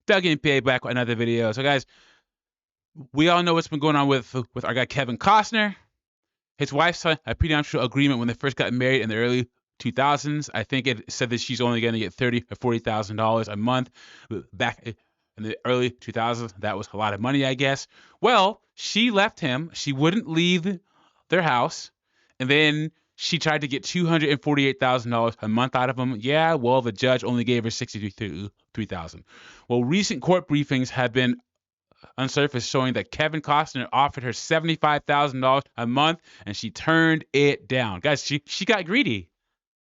Back getting paid back with another video. So guys, we all know what's been going on with our guy Kevin Costner. His wife signed a prenuptial agreement when they first got married in the early 2000s. I think it said that she's only going to get $30,000 or $40,000 a month. Back in the early 2000s, that was a lot of money, I guess. Well, she left him. She wouldn't leave their house, and then she tried to get $248,000 a month out of him. Yeah, well, the judge only gave her $63,000. Well, recent court briefings have been unsurfaced showing that Kevin Costner offered her $75,000 a month and she turned it down. Guys, she got greedy.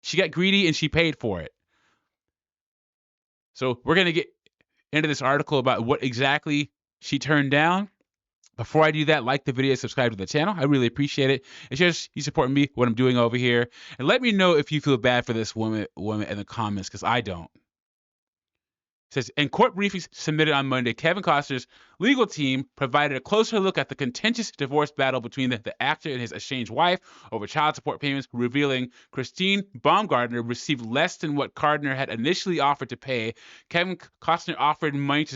She got greedy and she paid for it. So we're going to get into this article about what exactly she turned down. Before I do that, like the video, subscribe to the channel. I really appreciate it. It's just you supporting me, what I'm doing over here. And let me know if you feel bad for this woman in the comments, because I don't. It says, in court briefings submitted on Monday, Kevin Costner's legal team provided a closer look at the contentious divorce battle between the actor and his estranged wife over child support payments, revealing Christine Baumgartner received less than what Costner had initially offered to pay. Kevin Costner offered money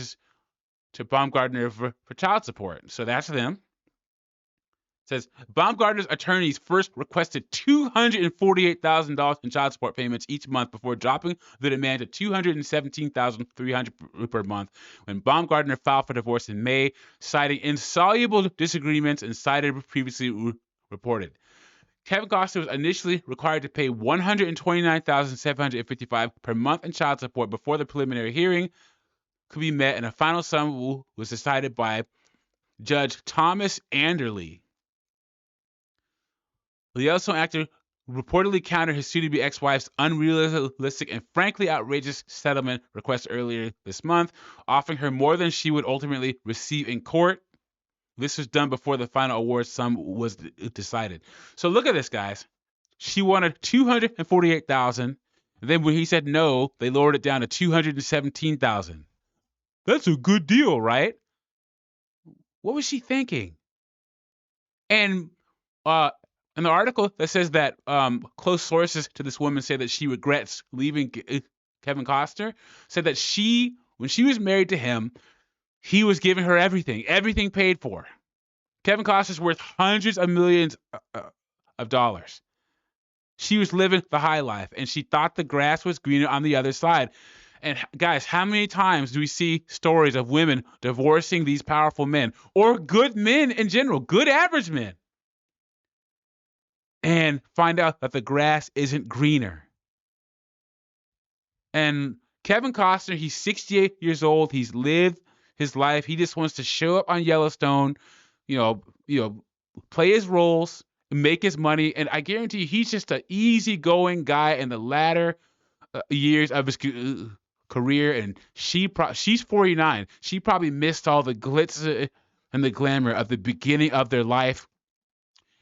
to Baumgartner for child support. So that's them. It says Baumgartner's attorneys first requested $248,000 in child support payments each month before dropping the demand to $217,300 per month when Baumgartner filed for divorce in May, citing insoluble disagreements and cited previously reported. Kevin Costner was initially required to pay $129,755 per month in child support before the preliminary hearing could be met, and a final sum was decided by Judge Thomas Anderley. The Yellowstone actor reportedly countered his soon-to-be ex-wife's unrealistic and frankly outrageous settlement request earlier this month, offering her more than she would ultimately receive in court. This was done before the final award sum was decided. So look at this, guys. She wanted $248,000. Then when he said no, they lowered it down to $217,000. That's a good deal, right? What was she thinking? And in the article that says that close sources to this woman say that she regrets leaving Kevin Costner, said that when she was married to him, he was giving her everything paid for. Kevin Costner's worth hundreds of millions of dollars. She was living the high life, and she thought the grass was greener on the other side. And guys, how many times do we see stories of women divorcing these powerful men, or good men in general, good average men, and find out that the grass isn't greener? And Kevin Costner, he's 68 years old. He's lived his life. He just wants to show up on Yellowstone, play his roles, make his money. And I guarantee you, he's just an easygoing guy in the latter years of his career. And she's 49. She probably missed all the glitz and the glamour of the beginning of their life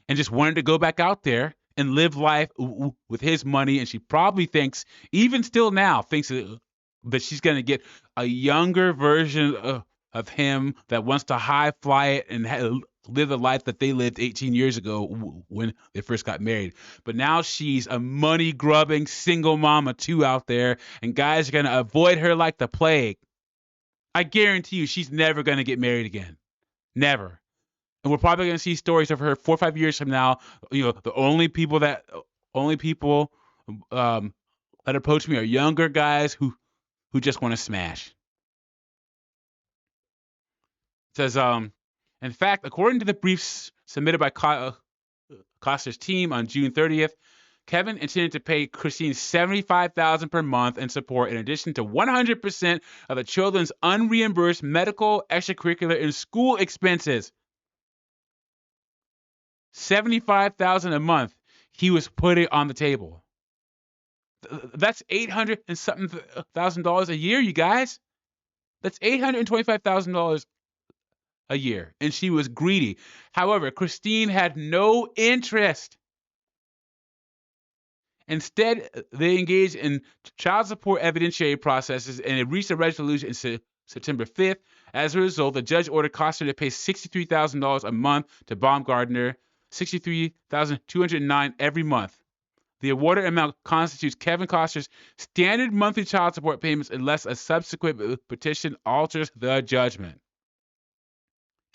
and just wanted to go back out there and live life with his money. And she probably thinks, even still now, thinks that she's going to get a younger version of him that wants to high fly it and live the life that they lived 18 years ago when they first got married. But now she's a money-grubbing single mama too out there, and guys are going to avoid her like the plague. I guarantee you she's never going to get married again. Never. And we're probably going to see stories of her 4 or 5 years from now. The only people that approach me are younger guys who just want to smash. It says, in fact, according to the briefs submitted by Costner's team on June 30th, Kevin intended to pay Christine $75,000 per month in support, in addition to 100% of the children's unreimbursed medical, extracurricular, and school expenses. $75,000 a month he was putting on the table. That's $800 and something thousand a year, you guys. That's $825,000 a year, and she was greedy. However, Christine had no interest. Instead, they engaged in child support evidentiary processes, and it reached a resolution in September 5th. As a result, the judge ordered Costner to pay $63,000 a month to Baumgartner, $63,209 every month. The awarded amount constitutes Kevin Costner's standard monthly child support payments unless a subsequent petition alters the judgment.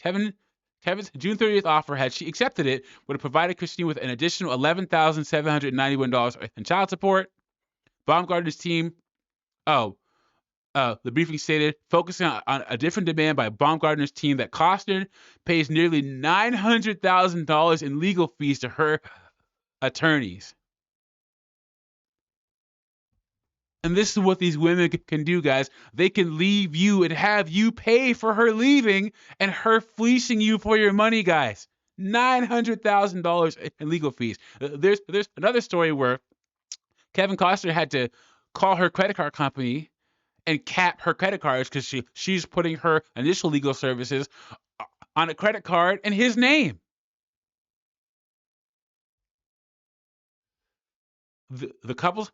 Kevin's June 30th offer, had she accepted it, would have provided Christine with an additional $11,791 in child support. Baumgartner's team, the briefing stated, focusing on a different demand by Baumgartner's team, that Costner pays nearly $900,000 in legal fees to her attorneys. And this is what these women can do, guys. They can leave you and have you pay for her leaving and her fleecing you for your money, guys. $900,000 in legal fees. There's another story where Kevin Costner had to call her credit card company and cap her credit cards because she's putting her initial legal services on a credit card in his name. The couple's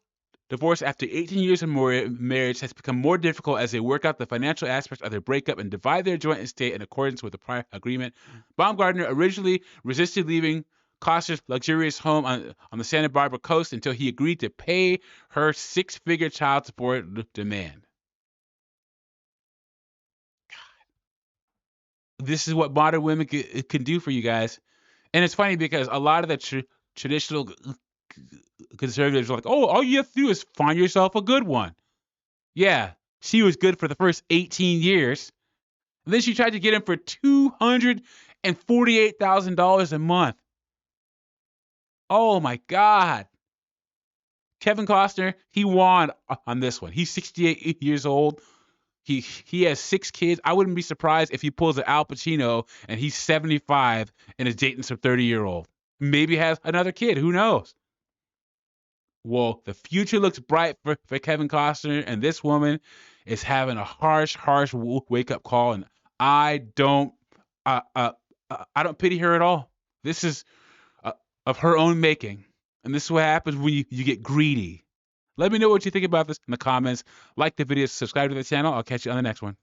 divorce after 18 years of marriage has become more difficult as they work out the financial aspects of their breakup and divide their joint estate in accordance with the prior agreement. Baumgartner originally resisted leaving Costner's luxurious home on the Santa Barbara coast until he agreed to pay her six-figure child support demand. This is what modern women can do for you guys. And it's funny because a lot of the traditional conservatives are like, oh, all you have to do is find yourself a good one. Yeah, she was good for the first 18 years. And then she tried to get him for $248,000 a month. Oh my God. Kevin Costner, he won on this one. He's 68 years old. He has 6 kids. I wouldn't be surprised if he pulls an Al Pacino and he's 75 and is dating some 30-year-old. Maybe has another kid. Who knows? Well, the future looks bright for Kevin Costner, and this woman is having a harsh wake-up call, and I don't pity her at all. This is of her own making, and this is what happens when you get greedy. Let me know what you think about this in the comments. Like the video, subscribe to the channel. I'll catch you on the next one.